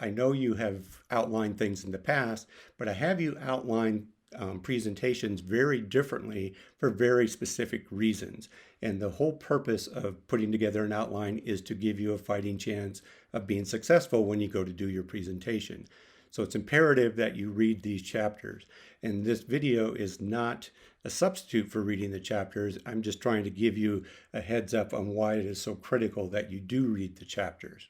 I know you have outlined things in the past, but I have you outline presentations very differently for very specific reasons. And the whole purpose of putting together an outline is to give you a fighting chance of being successful when you go to do your presentation. So it's imperative that you read these chapters. And this video is not a substitute for reading the chapters. I'm just trying to give you a heads up on why it is so critical that you do read the chapters.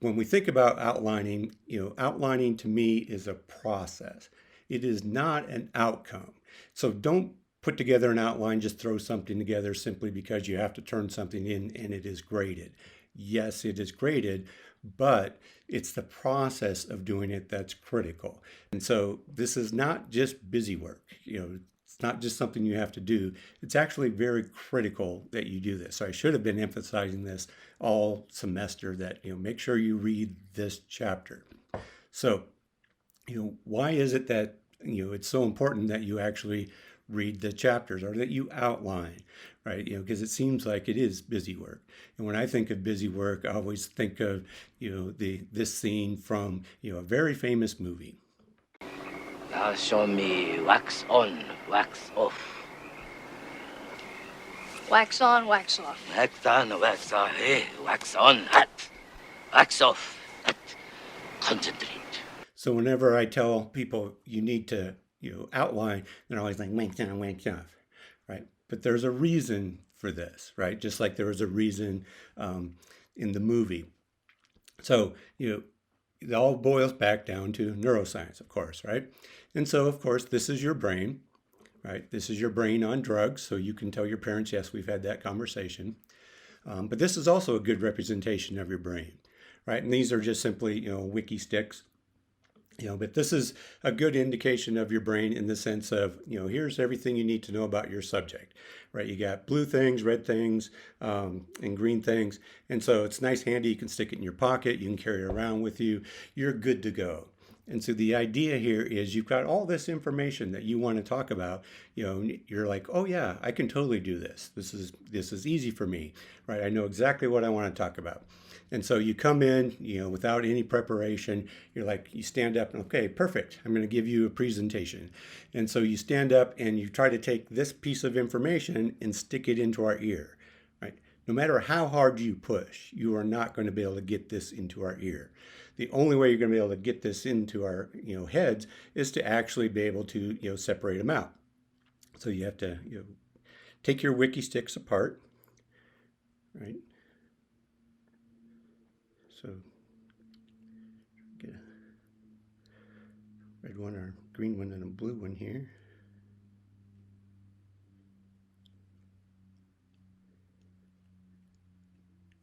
When we think about outlining, outlining to me is a process. It is not an outcome. So don't put together an outline, just throw something together simply because you have to turn something in and it is graded. Yes, it is graded, but it's the process of doing it that's critical. And so this is not just busy work. It's not just something you have to do. It's actually very critical that you do this. So I should have been emphasizing this all semester that, make sure you read this chapter. So, why is it that, it's so important that you actually read the chapters or that you outline, right? Because it seems like it is busy work. And when I think of busy work, I always think of, this scene from, a very famous movie. Now show me wax on, wax off. Wax on, wax off. Wax on, wax off. Hey, wax on, hot. Wax off, hot. Concentrate. So whenever I tell people you need to, outline, they're always like, wax on, wax off, right? But there's a reason for this, right? Just like there was a reason in the movie. So, it all boils back down to neuroscience, of course, right? And so, of course, this is your brain, right? This is your brain on drugs. So you can tell your parents, yes, we've had that conversation. But this is also a good representation of your brain, right? And these are just simply, wiki sticks. But this is a good indication of your brain in the sense of, here's everything you need to know about your subject, right? You got blue things, red things, and green things. And so it's nice, handy. You can stick it in your pocket. You can carry it around with you. You're good to go. And so the idea here is you've got all this information that you want to talk about. You're like, oh yeah, I can totally do this. This is easy for me, right? I know exactly what I want to talk about. And so you come in, without any preparation. You're like, you stand up and, okay, perfect. I'm going to give you a presentation. And so you stand up and you try to take this piece of information and stick it into our ear, right? No matter how hard you push, you are not going to be able to get this into our ear. The only way you're going to be able to get this into our, heads is to actually be able to, separate them out. So you have to, take your wiki sticks apart, right? So get a red one, or green one, and a blue one here.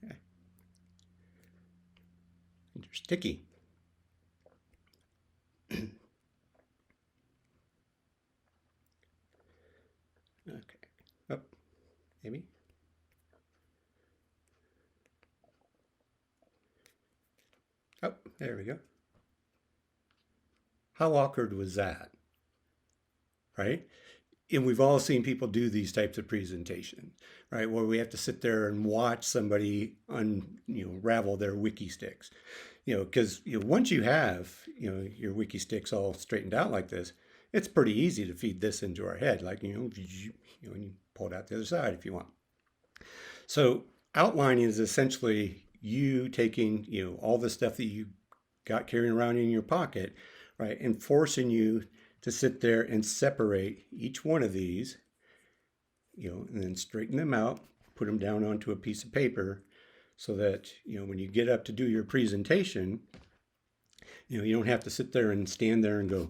Yeah. And they're sticky. Okay. Oh, maybe. Oh, there we go. How awkward was that? Right? And we've all seen people do these types of presentations, right? Where we have to sit there and watch somebody unravel their wiki sticks. Because once you have, your wiki sticks all straightened out like this, it's pretty easy to feed this into our head. Like, and you pull it out the other side if you want. So outlining is essentially you taking, all the stuff that you got carrying around in your pocket, right, and forcing you to sit there and separate each one of these, and then straighten them out, put them down onto a piece of paper so that, when you get up to do your presentation, you don't have to sit there and stand there and go,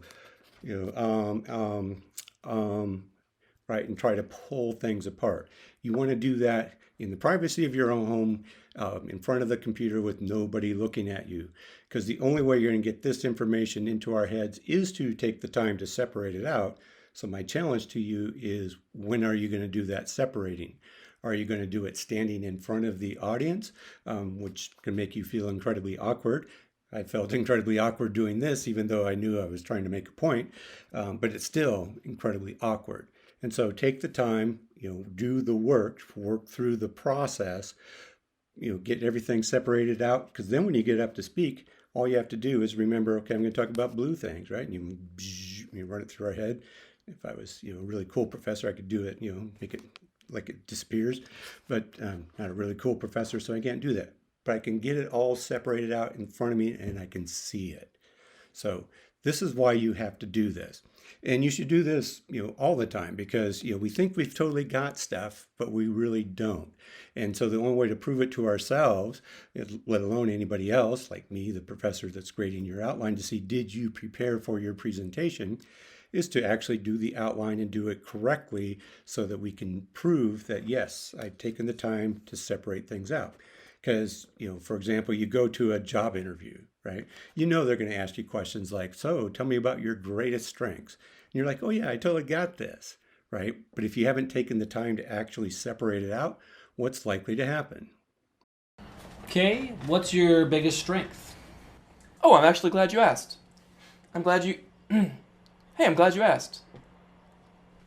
right, and try to pull things apart. You want to do that in the privacy of your own home, in front of the computer with nobody looking at you. Because the only way you're going to get this information into our heads is to take the time to separate it out. So my challenge to you is, when are you going to do that separating? Are you going to do it standing in front of the audience, which can make you feel incredibly awkward? I felt incredibly awkward doing this, even though I knew I was trying to make a point, but it's still incredibly awkward. And so take the time, do the work through the process, get everything separated out, because then when you get up to speak, All you have to do is remember, okay, I'm going to talk about blue things, right? And you run it through our head. If I was, a really cool professor, I could do it, make it like it disappears, but not a really cool professor, so I can't do that. But I can get it all separated out in front of me and I can see it. So this is why you have to do this. And you should do this, all the time because, we think we've totally got stuff, but we really don't. And so the only way to prove it to ourselves, let alone anybody else, like me, the professor that's grading your outline to see, did you prepare for your presentation, is to actually do the outline and do it correctly so that we can prove that, yes, I've taken the time to separate things out. Because, for example, you go to a job interview, right? They're going to ask you questions like, so tell me about your greatest strengths. And you're like, oh yeah, I totally got this, right? But if you haven't taken the time to actually separate it out, what's likely to happen? Okay, what's your biggest strength? Oh, I'm actually glad you asked. I'm glad you... Hey, I'm glad you asked.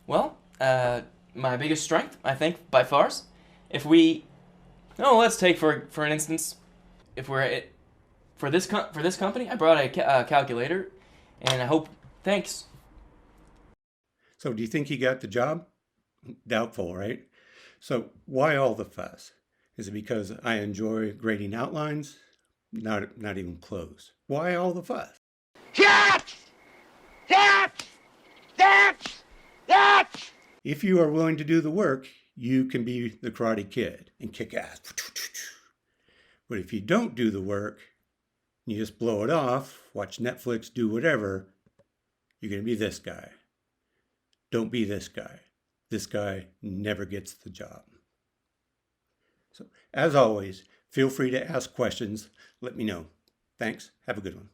Well, my biggest strength, I think, by far, if we... Oh, let's take for an instance, if we're for this company, I brought a calculator, and I hope... Thanks. So do you think he got the job? Doubtful, right? So why all the fuss? Is it because I enjoy grading outlines? Not even close. Why all the fuss? That's If you are willing to do the work, you can be the Karate Kid and kick ass. But if you don't do the work, you just blow it off, watch Netflix, do whatever, you're going to be this guy. Don't be this guy. This guy never gets the job. So, as always, feel free to ask questions. Let me know. Thanks. Have a good one.